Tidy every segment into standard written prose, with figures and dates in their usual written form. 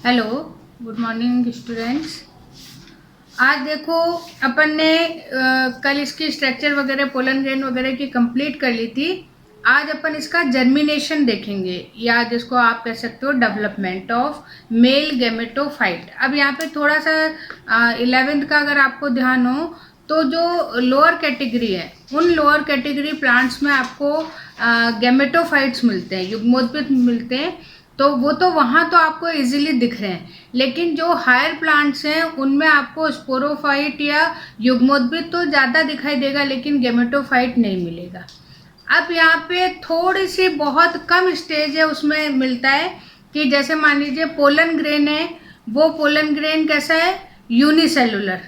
Hello, good morning students. आज देखो अपन ने कल इसकी स्ट्रक्चर वगैरह पोलन ग्रेन वगैरह की कंप्लीट कर ली थी। आज अपन इसका जर्मिनेशन देखेंगे या जिसको आप कह सकते हो डेवलपमेंट ऑफ मेल गैमेटोफाइट। अब यहाँ पे थोड़ा सा 11th का अगर आपको ध्यान हो तो जो लोअर कैटेगरी है उन लोअर कैटेगरी प्लांट्स में आपको गैमेटोफाइट्स मिलते हैं, युग्मोद्भिद मिलते हैं। तो वो तो वहाँ तो आपको इजीली दिख रहे हैं, लेकिन जो हायर प्लांट्स हैं उनमें आपको स्पोरोफाइट या युग्मोद्भिद तो ज़्यादा दिखाई देगा, लेकिन गैमेटोफाइट नहीं मिलेगा। अब यहाँ पे थोड़ी सी बहुत कम स्टेज है उसमें मिलता है कि जैसे मान लीजिए पोलन ग्रेन है, वो पोलन ग्रेन कैसा है, यूनिसेलुलर,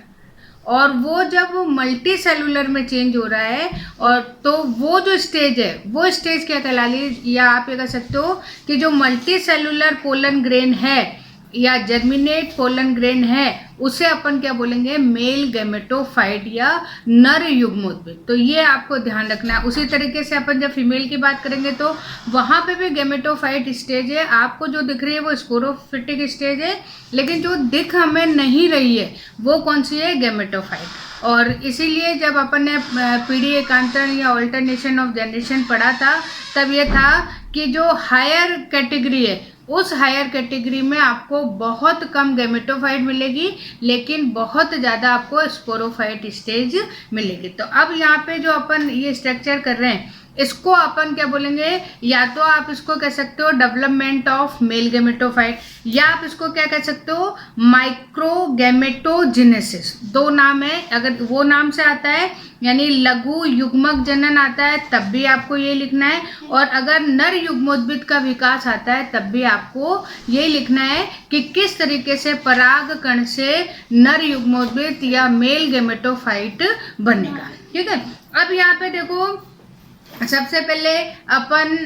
और वो जब मल्टी सेलुलर में चेंज हो रहा है और तो वो जो स्टेज है वो स्टेज क्या कहला ली, या आप ये कह सकते हो कि जो मल्टी सेलुलर पोलन ग्रेन है या जर्मिनेट पोलन ग्रेन है उसे अपन क्या बोलेंगे, मेल गैमेटोफाइट या नर युग्मोद्भिद। तो ये आपको ध्यान रखना है। उसी तरीके से अपन जब फीमेल की बात करेंगे तो वहाँ पे भी गैमेटोफाइट स्टेज है। आपको जो दिख रही है वो स्पोरोफिटिक स्टेज है, लेकिन जो दिख हमें नहीं रही है वो कौन सी है, गैमेटोफाइट। और इसीलिए जब अपन ने पीढ़ी एकांतरण या ऑल्टरनेशन ऑफ जनरेशन पढ़ा था तब ये था कि जो हायर कैटेगरी है उस हायर कैटेगरी में आपको बहुत कम गैमेटोफाइट मिलेगी, लेकिन बहुत ज़्यादा आपको स्पोरोफाइट स्टेज मिलेगी। तो अब यहाँ पे जो अपन ये स्ट्रक्चर कर रहे हैं इसको अपन क्या बोलेंगे, या तो आप इसको कह सकते हो डेवलपमेंट ऑफ मेल गैमेटोफाइट, या आप इसको क्या कह सकते हो, माइक्रोगैमेटोजेनेसिस। दो नाम है। अगर वो नाम से आता है यानी लघु युग्मक जनन आता है तब भी आपको ये लिखना है, और अगर नर युग्मोद्भिद का विकास आता है तब भी आपको ये लिखना है कि किस तरीके से पराग कण से नर युग्मोद्भिद या मेल गैमेटोफाइट बनेगा। ठीक है। अब यहाँ पे देखो, सबसे पहले अपन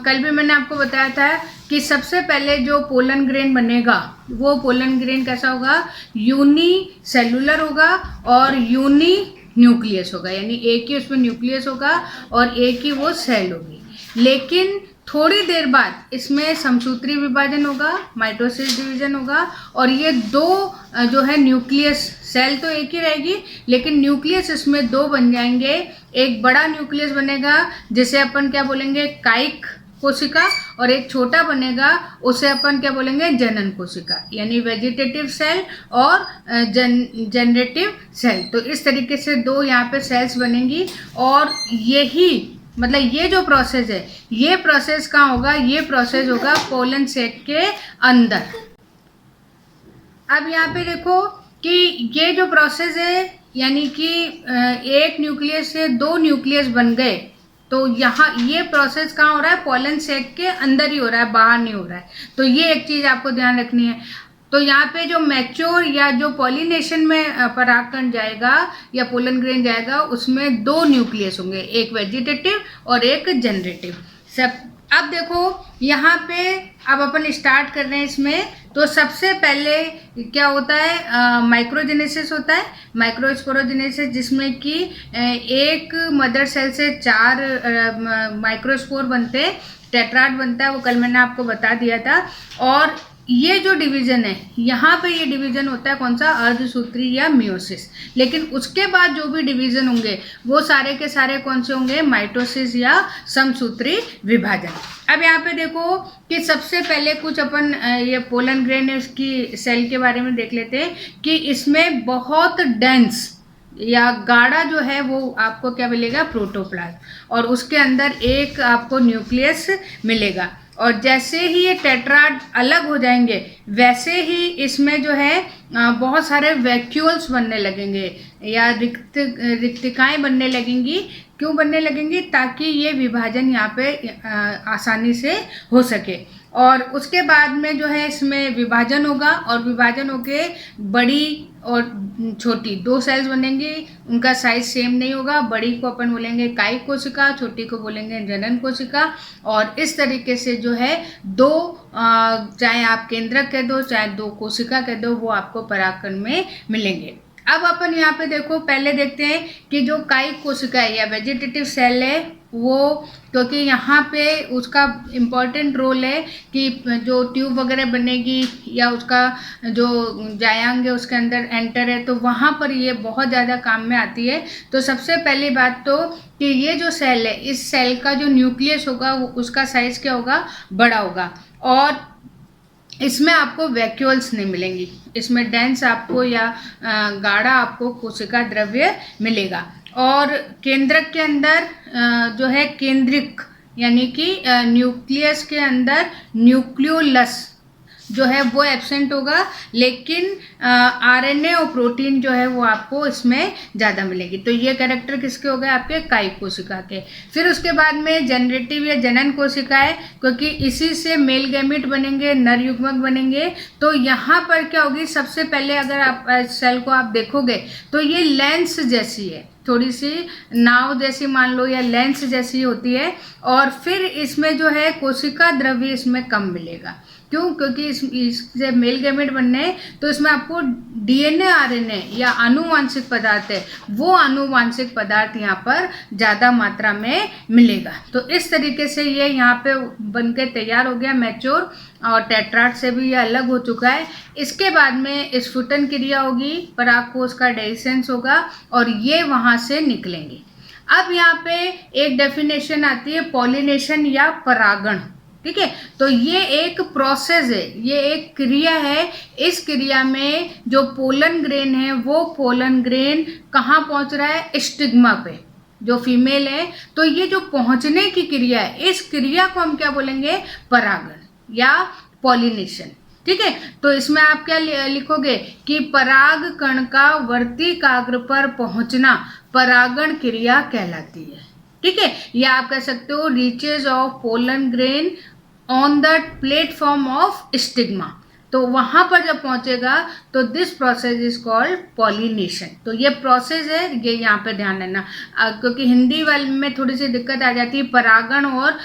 कल भी मैंने आपको बताया था कि सबसे पहले जो पोलन ग्रेन बनेगा वो पोलन ग्रेन कैसा होगा, यूनी सेलुलर होगा और यूनी न्यूक्लियस होगा, यानी एक ही उसमें न्यूक्लियस होगा और एक ही वो सेल होगी। लेकिन थोड़ी देर बाद इसमें समसूत्री विभाजन होगा, माइटोसिस डिवीजन होगा, और ये दो जो है न्यूक्लियस, सेल तो एक ही रहेगी लेकिन न्यूक्लियस इसमें दो बन जाएंगे। एक बड़ा न्यूक्लियस बनेगा जिसे अपन क्या बोलेंगे, कायिक कोशिका, और एक छोटा बनेगा उसे अपन क्या बोलेंगे, जनन कोशिका, यानी वेजिटेटिव सेल और जनरेटिव सेल। तो इस तरीके से दो यहाँ पे सेल्स बनेंगी, और यही मतलब ये जो प्रोसेस है ये प्रोसेस कहाँ होगा, ये प्रोसेस होगा पोलन सेक के अंदर। अब यहाँ पे देखो कि ये जो प्रोसेस है यानी कि एक न्यूक्लियस से दो न्यूक्लियस बन गए, तो यहाँ ये प्रोसेस कहाँ हो रहा है, पोलन सेक के अंदर ही हो रहा है, बाहर नहीं हो रहा है। तो ये एक चीज़ आपको ध्यान रखनी है। तो यहाँ पे जो मैच्योर या जो पॉलिनेशन में परागकण जाएगा या पोलन ग्रेन जाएगा उसमें दो न्यूक्लियस होंगे, एक वेजिटेटिव और एक जनरेटिव। सब अब देखो यहाँ पे अब अपन स्टार्ट कर रहे हैं इसमें। तो सबसे पहले क्या होता है, माइक्रोजेनेसिस होता है, माइक्रोस्पोरोजेनेसिस, जिसमें कि एक मदर सेल से 4 माइक्रोस्पोर बनते हैं, टेट्राड बनता है, वो कल मैंने आपको बता दिया था। और ये जो डिवीजन है यहाँ पे ये डिवीजन होता है कौन सा, अर्धसूत्री या मियोसिस। लेकिन उसके बाद जो भी डिवीजन होंगे वो सारे के सारे कौन से होंगे, माइटोसिस या समसूत्री विभाजन। अब यहाँ पे देखो कि सबसे पहले कुछ अपन ये पोलन ग्रेन है उसकी सेल के बारे में देख लेते हैं कि इसमें बहुत डेंस या गाढ़ा जो है वो आपको क्या मिलेगा, प्रोटोप्लाज्म, और उसके अंदर एक आपको न्यूक्लियस मिलेगा। और जैसे ही ये टेट्राड अलग हो जाएंगे वैसे ही इसमें जो है बहुत सारे वैक्यूल्स बनने लगेंगे या रिक्तिकाएं बनने लगेंगी। क्यों बनने लगेंगी, ताकि ये विभाजन यहाँ पे आसानी से हो सके। और उसके बाद में जो है इसमें विभाजन होगा, और विभाजन होके बड़ी और छोटी दो सेल्स बनेंगी, उनका साइज सेम नहीं होगा। बड़ी को अपन बोलेंगे कायिक कोशिका, छोटी को बोलेंगे जनन कोशिका। और इस तरीके से जो है दो, चाहे आप केंद्रक कह दो चाहे दो कोशिका कह दो, वो आपको परागकण में मिलेंगे। अब अपन यहाँ पे देखो, पहले देखते हैं कि जो कायिक कोशिका है या वेजिटेटिव सेल है वो, क्योंकि यहाँ पे उसका इम्पॉर्टेंट रोल है कि जो ट्यूब वगैरह बनेगी या उसका जो जायांग है उसके अंदर एंटर है, तो वहाँ पर ये बहुत ज़्यादा काम में आती है। तो सबसे पहली बात तो कि ये जो सेल है, इस सेल का जो न्यूक्लियस होगा वो उसका साइज क्या होगा, बड़ा होगा, और इसमें आपको वैक्यूल्स नहीं मिलेंगी, इसमें डेंस आपको या गाढ़ा आपको कोशिका द्रव्य मिलेगा। और केंद्रक के अंदर जो है केंद्रिक यानी कि न्यूक्लियस के अंदर न्यूक्लियोलस जो है वो एब्सेंट होगा, लेकिन आरएनए और प्रोटीन जो है वो आपको इसमें ज़्यादा मिलेगी। तो ये कैरेक्टर किसके हो गए, आपके कायिक कोशिका के। फिर उसके बाद में जनरेटिव या जनन कोशिका है, क्योंकि इसी से मेल गैमेट बनेंगे, नर युग्मक बनेंगे। तो यहाँ पर क्या होगी, सबसे पहले अगर आप सेल को आप देखोगे तो ये लेंस जैसी है, थोड़ी सी नाव जैसी मान लो, या लेंस जैसी होती है। और फिर इसमें जो है कोशिका द्रव्य इसमें कम मिलेगा। क्यों, क्योंकि इससे मेल गैमेट बनने हैं तो इसमें आपको डीएनए आरएनए या आनुवांशिक पदार्थ है, वो आनुवांशिक पदार्थ यहाँ पर ज़्यादा मात्रा में मिलेगा। तो इस तरीके से ये यहाँ पे बन के तैयार हो गया मैच्योर, और टेट्राड से भी ये अलग हो चुका है। इसके बाद में स्फुटन क्रिया होगी, परागकोश का डेhiscence होगा और ये वहाँ से निकलेंगे। अब यहाँ पे एक डेफिनेशन आती है पॉलिनेशन या परागण, ठीक है। तो ये एक प्रोसेस है, ये एक क्रिया है। इस क्रिया में जो पोलन ग्रेन है वो पोलन ग्रेन कहाँ पहुंच रहा है, स्टिग्मा पे, जो फीमेल है। तो ये जो पहुंचने की क्रिया है, इस क्रिया को हम क्या बोलेंगे, परागण या पॉलिनेशन, ठीक है। तो इसमें आप क्या लिखोगे कि पराग कण का वर्तिकाग्र पर पहुंचना परागण क्रिया कहलाती है, ठीक है। या आप कह सकते हो reaches of pollen grain on the platform of stigma. तो वहां पर जब पहुंचेगा तो this process is called pollination. तो ये प्रोसेस है, ये यहाँ पे ध्यान देना, क्योंकि हिंदी वाले में थोड़ी सी दिक्कत आ जाती है, परागण और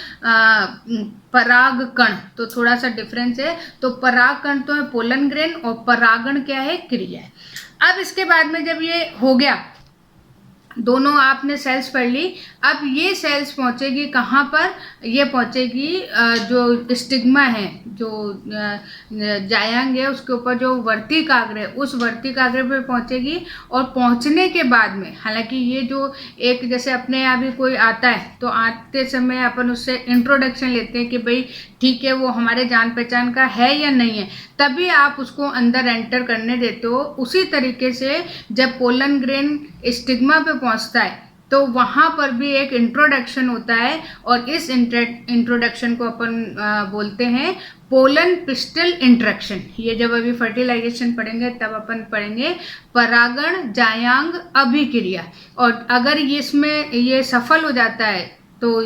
परागकण तो थोड़ा सा डिफरेंस है। तो परागकण तो है पोलन ग्रेन और परागण क्या है, क्रिया है। अब इसके बाद में जब ये हो गया, दोनों आपने सेल्स पढ़ ली, अब ये सेल्स पहुंचेगी कहाँ पर, ये पहुंचेगी जो स्टिग्मा है, जो जायांग है उसके ऊपर जो वर्तिकाग्र है, उस वर्तिकाग्र पे पहुंचेगी। और पहुंचने के बाद में, हालांकि ये जो एक जैसे अपने यहाँ भी कोई आता है तो आते समय अपन उससे इंट्रोडक्शन लेते हैं कि भाई ठीक है वो हमारे जान पहचान का है या नहीं है, तभी आप उसको अंदर एंटर करने देते हो। उसी तरीके से जब पोलन ग्रेन स्टिग्मा पे पहुंचता है तो वहाँ पर भी एक इंट्रोडक्शन होता है, और इस इंट्रोडक्शन को अपन बोलते हैं पोलन पिस्टल इंट्रैक्शन। ये जब अभी फर्टिलाइजेशन पढ़ेंगे तब अपन पढ़ेंगे परागण जायांग अभिक्रिया। और अगर इसमें ये सफल हो जाता है तो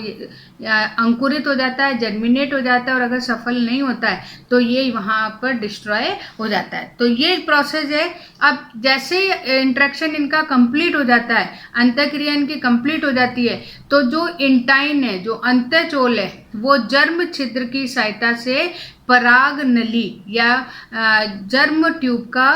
अंकुरित हो जाता है, जर्मिनेट हो जाता है, और अगर सफल नहीं होता है तो ये वहाँ पर डिस्ट्रॉय हो जाता है। तो ये प्रोसेस है। अब जैसे इंट्रैक्शन इनका कंप्लीट हो जाता है, अंतःक्रिया इनकी कंप्लीट हो जाती है, तो जो इंटाइन है, जो अंतःचोल है, वो जर्म छिद्र की सहायता से पराग नली या जर्म ट्यूब का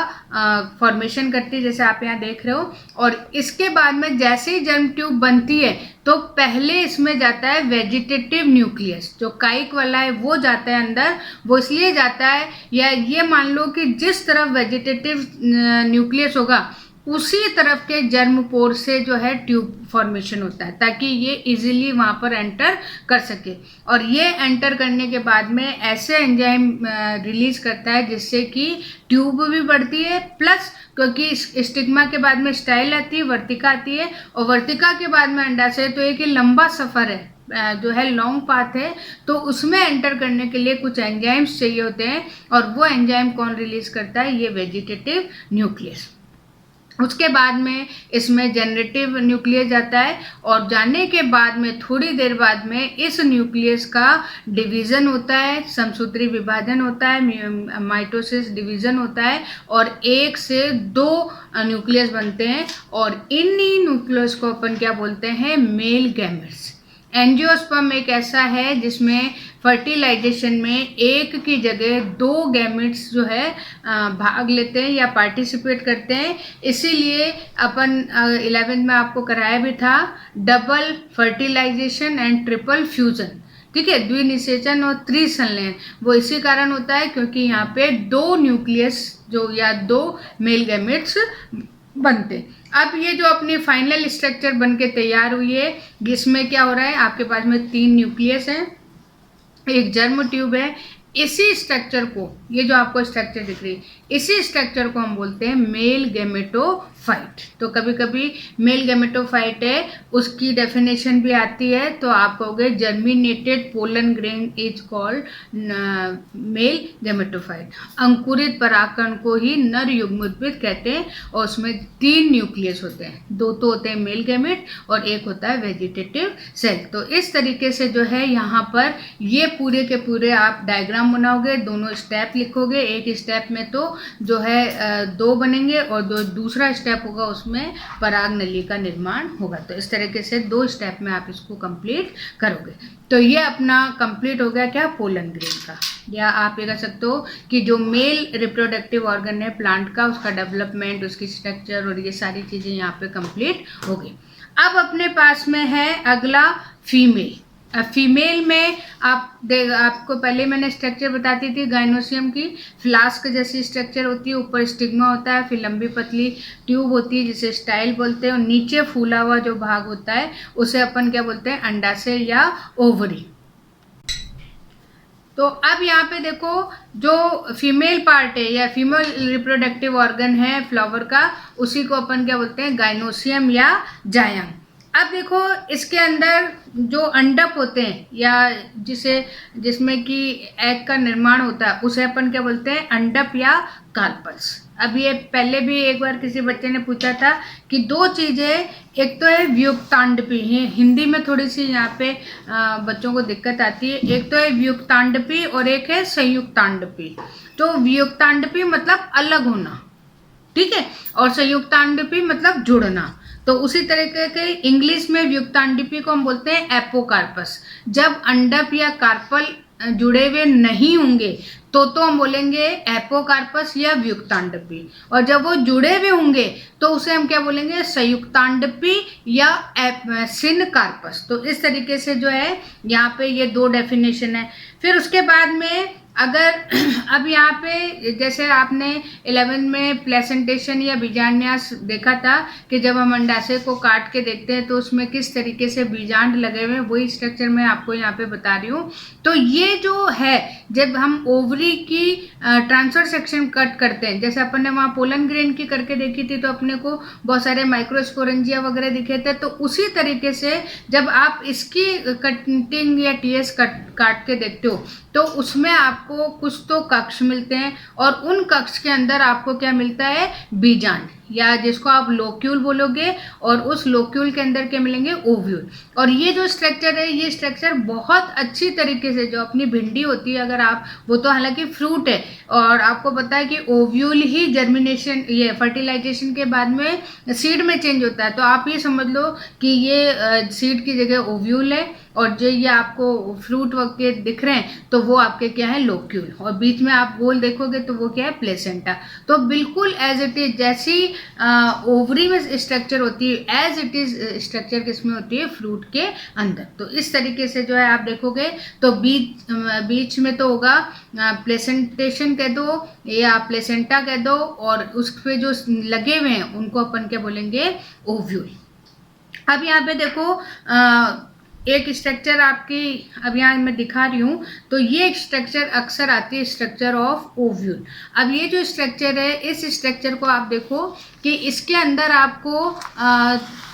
फॉर्मेशन करती है, जैसे आप यहाँ देख रहे हो। और इसके बाद में जैसे ही जर्म ट्यूब बनती है तो पहले इसमें जाता है वेजिटेटिव न्यूक्लियस, जो कायिक वाला है वो जाता है अंदर। वो इसलिए जाता है, या ये मान लो कि जिस तरफ वेजिटेटिव न्यूक्लियस होगा उसी तरफ के जर्म पोर से जो है ट्यूब फॉर्मेशन होता है, ताकि ये इजीली वहाँ पर एंटर कर सके। और ये एंटर करने के बाद में ऐसे एंजाइम रिलीज करता है जिससे कि ट्यूब भी बढ़ती है, प्लस क्योंकि स्टिग्मा के बाद में स्टाइल आती है, वर्तिका आती है, और वर्तिका के बाद में अंडाशय। तो एक लंबा सफ़र है, जो है लॉन्ग पाथ है। तो उसमें एंटर करने के लिए कुछ एंजाइम्स चाहिए होते हैं, और वो एंजाइम कौन रिलीज करता है, ये वेजिटेटिव न्यूक्लियस। उसके बाद में इसमें जनरेटिव न्यूक्लियस जाता है, और जाने के बाद में थोड़ी देर बाद में इस न्यूक्लियस का डिवीज़न होता है, समसूत्री विभाजन होता है, माइटोसिस डिवीज़न होता है, और 1 से 2 न्यूक्लियस बनते हैं। और इन्हीं न्यूक्लियस को अपन क्या बोलते हैं, मेल गैमेट्स। एंजियोस्पर्म एक ऐसा है जिसमें फर्टिलाइजेशन में एक की जगह 2 गैमेट्स जो है भाग लेते हैं या पार्टिसिपेट करते हैं। इसीलिए अपन 11th में आपको कराया भी था double fertilization and triple fusion, ठीक है, द्विनिषेचन और त्रिसंलयन। वो इसी कारण होता है क्योंकि यहाँ पे 2 न्यूक्लियस जो या 2 मेल गैमेट्स बनते। अब ये जो अपनी फाइनल स्ट्रक्चर बन के तैयार हुई है, जिसमें क्या हो रहा है, आपके पास में 3 न्यूक्लियस हैं, एक जर्म ट्यूब है। इसी स्ट्रक्चर को, ये जो आपको स्ट्रक्चर दिख रही है, इसी स्ट्रक्चर को हम बोलते हैं मेल गैमेटोफाइट। तो कभी कभी मेल गैमेटोफाइट है, उसकी डेफिनेशन भी आती है, तो आप कहोगे germinated pollen grain is called male gametophyte. अंकुरित परागकण को ही नर युग्मोद्भिद कहते हैं और उसमें 3 न्यूक्लियस होते हैं, 2 तो होते हैं मेल गैमेट और एक होता है वेजिटेटिव सेल। तो इस तरीके से जो है यहाँ पर ये पूरे के पूरे आप डायग्राम बनाओगे, दोनों स्टेप लिखोगे। एक स्टेप में तो जो है 2 बनेंगे और दूसरा स्टेप होगा उसमें पराग नली का निर्माण होगा। तो इस तरीके से 2 स्टेप में आप इसको कंप्लीट करोगे। तो ये अपना कंप्लीट हो गया क्या, पोलन ग्रेन का। या आप ये कह सकते हो कि जो मेल रिप्रोडक्टिव ऑर्गन है प्लांट का, उसका डेवलपमेंट, उसकी स्ट्रक्चर और ये सारी चीज़ें यहाँ पे कंप्लीट हो गई। अब अपने पास में है अगला फीमेल। अब फीमेल में आपको पहले मैंने स्ट्रक्चर बताती थी गाइनोसियम की, फ्लास्क जैसी स्ट्रक्चर होती है, ऊपर स्टिग्मा होता है, फिर लंबी पतली ट्यूब होती है जिसे स्टाइल बोलते हैं, और नीचे फूला हुआ जो भाग होता है उसे अपन क्या बोलते हैं, अंडाशय या ओवरी। तो अब यहाँ पे देखो जो फीमेल पार्ट है या फीमेल रिप्रोडक्टिव ऑर्गन है फ्लावर का, उसी को अपन क्या बोलते हैं, गाइनोसियम या जायंग। अब देखो इसके अंदर जो अंडप होते हैं या जिसमें कि एग का निर्माण होता है, उसे अपन क्या बोलते हैं, अंडप या कार्पल्स। अब ये पहले भी एक बार किसी बच्चे ने पूछा था कि 2 चीज़ें, एक तो है व्युक्तांडपी, हिंदी में थोड़ी सी यहाँ पे बच्चों को दिक्कत आती है, एक तो है व्युक्तांडपी और एक है संयुक्तांडपी। तो व्युक्तांडपी मतलब अलग होना, ठीक है, और संयुक्तांडपी मतलब जुड़ना। तो उसी तरीके के इंग्लिश में व्युक्तांडपी को हम बोलते हैं एपोकार्पस। जब अंडप या कार्पल जुड़े हुए नहीं होंगे तो हम बोलेंगे एपोकार्पस या व्युक्तांडपी, और जब वो जुड़े हुए होंगे तो उसे हम क्या बोलेंगे, संयुक्तांडपी या सिनकार्पस। तो इस तरीके से जो है यहाँ पे ये 2 डेफिनेशन है। फिर उसके बाद में अगर अब यहाँ पे जैसे आपने 11 में प्लेसेंटेशन या बीजांडन्यास देखा था कि जब हम अंडाशय को काट के देखते हैं तो उसमें किस तरीके से बीजांड लगे हुए हैं, वही स्ट्रक्चर मैं आपको यहाँ पे बता रही हूँ। तो ये जो है, जब हम ओवरी की ट्रांसफर सेक्शन कट करते हैं, जैसे अपन ने वहाँ पोलन ग्रेन की करके देखी थी तो अपने को बहुत सारे माइक्रोस्पोरेंजिया वगैरह दिखे थे, तो उसी तरीके से जब आप इसकी कटिंग या टीएस काट के देखते हो तो उसमें आपको कुछ तो कक्ष मिलते हैं और उन कक्ष के अंदर आपको क्या मिलता है, बीजांड, या जिसको आप लोक्यूल बोलोगे, और उस लोक्यूल के अंदर क्या मिलेंगे, ओव्यूल। और ये जो स्ट्रक्चर है, ये स्ट्रक्चर बहुत अच्छी तरीके से, जो अपनी भिंडी होती है अगर आप, वो तो हालांकि फ्रूट है और आपको पता है कि ओव्यूल ही जर्मिनेशन, ये फर्टिलाइजेशन के बाद में सीड में चेंज होता है। तो आप ये समझ लो कि ये सीड की जगह ओव्यूल है, और जो ये आपको फ्रूट वगैरह दिख रहे हैं तो वो आपके क्या है, लोक्यूल, और बीच में आप गोल देखोगे तो वो क्या है, प्लेसेंटा। तो बिल्कुल एज इट इज, जैसी ओवरी में स्ट्रक्चर होती है एज इट इज स्ट्रक्चर किसमें होती है, फ्रूट के अंदर। तो इस तरीके से जो है आप देखोगे तो बीच में तो होगा प्लेसेंटेशन कह दो या प्लेसेंटा कह दो, और उस पे जो लगे हुए हैं उनको अपन क्या बोलेंगे, ओव्यूल। अब यहाँ पे देखो एक स्ट्रक्चर आपकी अब यहाँ मैं दिखा रही हूँ, तो ये स्ट्रक्चर अक्सर आती है, स्ट्रक्चर ऑफ ओव्यूल। अब ये जो स्ट्रक्चर है, इस स्ट्रक्चर को आप देखो कि इसके अंदर आपको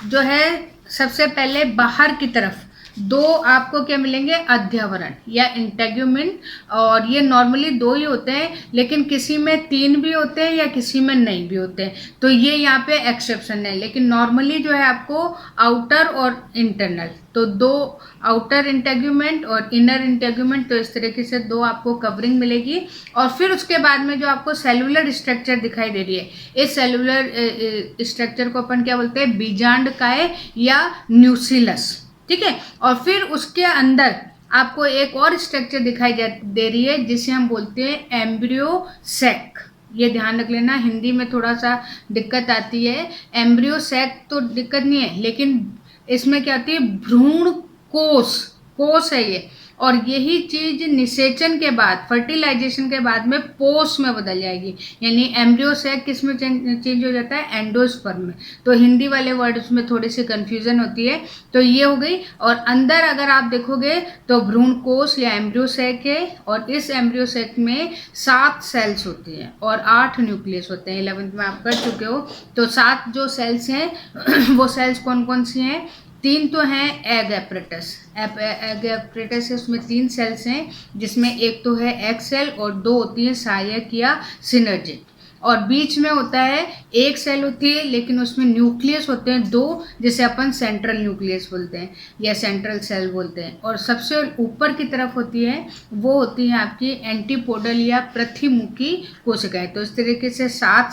जो है सबसे पहले बाहर की तरफ 2 आपको क्या मिलेंगे, अध्यवरण या इंटेग्यूमेंट, और ये नॉर्मली 2 ही होते हैं, लेकिन किसी में 3 भी होते हैं या किसी में नहीं भी होते हैं, तो ये यहाँ पे एक्सेप्शन है। लेकिन नॉर्मली जो है आपको आउटर और इंटरनल, तो 2 आउटर इंटेग्यूमेंट और इनर इंटेग्यूमेंट, तो इस तरीके से 2 आपको कवरिंग मिलेगी। और फिर उसके बाद में जो आपको सेलुलर स्ट्रक्चर दिखाई दे रही है, इस सेलुलर स्ट्रक्चर को अपन क्या बोलते हैं, बीजांड काय या न्यूसिलस, ठीक है। और फिर उसके अंदर आपको एक और स्ट्रक्चर दिखाई दे रही है जिसे हम बोलते हैं एम्ब्रियो सैक। ये ध्यान रख लेना, हिंदी में थोड़ा सा दिक्कत आती है। एम्ब्रियो सैक तो दिक्कत नहीं है, लेकिन इसमें क्या आती है, भ्रूण कोष, कोष है ये। और यही चीज निषेचन के बाद, फर्टिलाइजेशन के बाद में पोष में बदल जाएगी, यानी एम्ब्रियो सैक किस में चेंज हो जाता है, एंडोस्पर्म में। तो हिंदी वाले वर्ड्स में थोड़ी सी कंफ्यूजन होती है। तो ये हो गई। और अंदर अगर आप देखोगे तो भ्रूण कोष या एम्ब्रियो सैक है, और इस एम्ब्रियो सैक में 7 सेल्स होती हैं और 8 न्यूक्लियस होते हैं। 11th में आप कर चुके हो। तो 7 जो सेल्स हैं वो सेल्स कौन कौन सी हैं, 3 तो हैं एग एपरेटस। एग एपरेटस है, उसमें 3 सेल्स हैं, जिसमें एक तो है एग सेल और 2 होती है सहायक या सिनर्जिक। और बीच में होता है एक सेल होती है, लेकिन उसमें न्यूक्लियस होते हैं 2, जिसे अपन सेंट्रल न्यूक्लियस बोलते हैं या सेंट्रल सेल बोलते हैं। और सबसे ऊपर की तरफ होती है वो होती है आपकी एंटीपोडल या प्रतिमुखी कोशिकाएं। तो इस तरीके से 7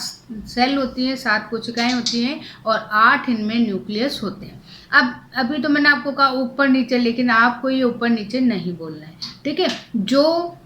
सेल होती हैं, 7 कोशिकाएं होती हैं और 8 इनमें न्यूक्लियस होते हैं। अब अभी तो मैंने आपको कहा ऊपर नीचे, लेकिन आपको ये ऊपर नीचे नहीं बोलना है, ठीक है। जो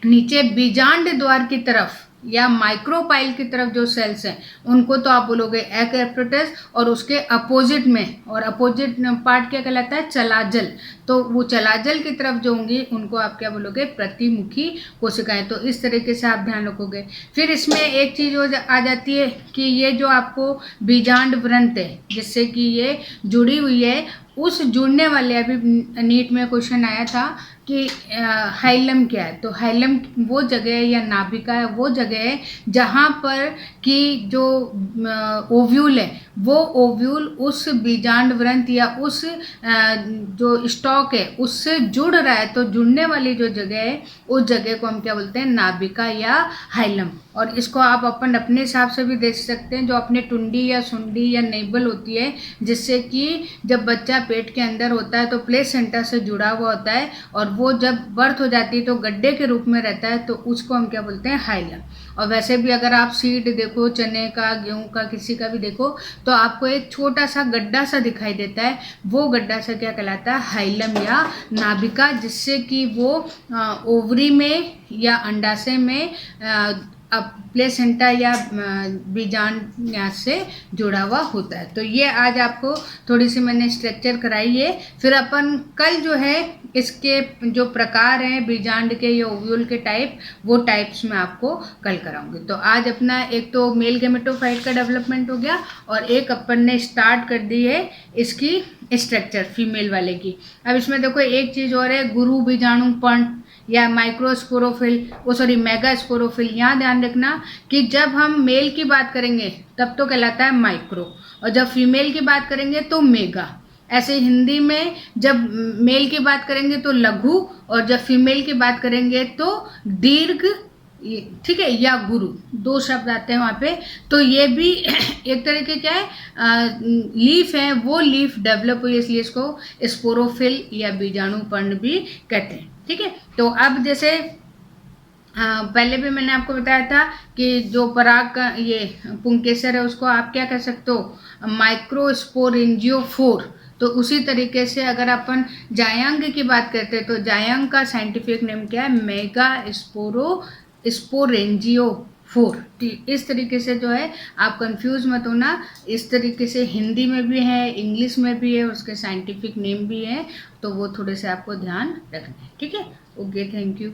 नीचे बीजांड द्वार की तरफ या माइक्रोपाइल की तरफ जो सेल्स हैं उनको तो आप बोलोगे एग एपरेटस, और उसके अपोजिट में, और अपोजिट पार्ट क्या कहलाता है, चलाजल। तो वो चलाजल की तरफ जो होंगी उनको आप क्या बोलोगे, प्रतिमुखी कोशिकाएं। तो इस तरीके से आप ध्यान रखोगे। फिर इसमें एक चीज आ जाती है कि ये जो आपको बीजांड व्रंत है जिससे कि ये जुड़ी हुई है, उस जुड़ने वाले, अभी नीट में क्वेश्चन आया था कि हाइलम क्या है। तो हाइलम वो जगह है या नाभिका है, वो जगह है जहाँ पर कि जो ओव्यूल है, वो ओव्यूल उस बीजांड व्रंत या उस जो स्टॉक है उससे जुड़ रहा है। तो जुड़ने वाली जो जगह है उस जगह को हम क्या बोलते हैं, नाभिका या हाइलम। और इसको आप अपन अपने हिसाब से भी देख सकते हैं, जो अपने टुंडी या सुंडी या नेबल होती है, जिससे कि जब बच्चा पेट के अंदर होता है तो प्लेसेंटा से जुड़ा हुआ होता है, और वो जब बर्थ हो जाती है तो गड्ढे के रूप में रहता है, तो उसको हम क्या बोलते हैं, हाइलम। और वैसे भी अगर आप सीड देखो, चने का, गेहूं का, किसी का भी देखो, तो आपको एक छोटा सा गड्ढा सा दिखाई देता है, वो गड्ढा सा क्या कहलाता है, हाइलम या नाभिका, जिससे कि वो ओवरी में या अंडाशय में अब प्लेसेंटा या बीजांड से जुड़ा हुआ होता है। तो ये आज आपको थोड़ी सी मैंने स्ट्रक्चर कराई है। फिर अपन कल जो है इसके जो प्रकार हैं बीजांड के या ओव्यूल के टाइप, वो टाइप्स में आपको कल कराऊंगी। तो आज अपना एक तो मेल गेमेटोफाइट का डेवलपमेंट हो गया, और एक अपन ने स्टार्ट कर दी है इसकी स्ट्रक्चर फीमेल वाले की। अब इसमें देखो एक चीज़ और है, गुरु बीजाणु पर्ण या माइक्रोस्पोरोफिल, वो सॉरी मेगास्पोरोफिल। यहाँ ध्यान रखना कि जब हम मेल की बात करेंगे तब तो कहलाता है माइक्रो, और जब फीमेल की बात करेंगे तो मेगा। ऐसे हिंदी में जब मेल की बात करेंगे तो लघु, और जब फीमेल की बात करेंगे तो दीर्घ, ठीक है, या गुरु, 2 शब्द आते हैं वहाँ पे। तो ये भी एक तरीके क्या है, लीफ है, वो लीफ डेवलप हुई, इसलिए इसको स्पोरोफिल या बीजाणु पर्ण भी कहते हैं, ठीक है। तो अब जैसे पहले भी मैंने आपको बताया था कि जो पराग का ये पुंकेसर है उसको आप क्या कह सकते हो, माइक्रोस्पोरेंजियोफोर। तो उसी तरीके से अगर अपन जायांग की बात करते हैं तो जायांग का साइंटिफिक नेम क्या है, मेगा स्पोरेंजियोफोर। इस तरीके से जो है आप कंफ्यूज मत होना, इस तरीके से हिंदी में भी है, इंग्लिश में भी है, उसके साइंटिफिक नेम भी है, तो वो थोड़े से आपको ध्यान रखना है, ठीक है। Okay, thank you.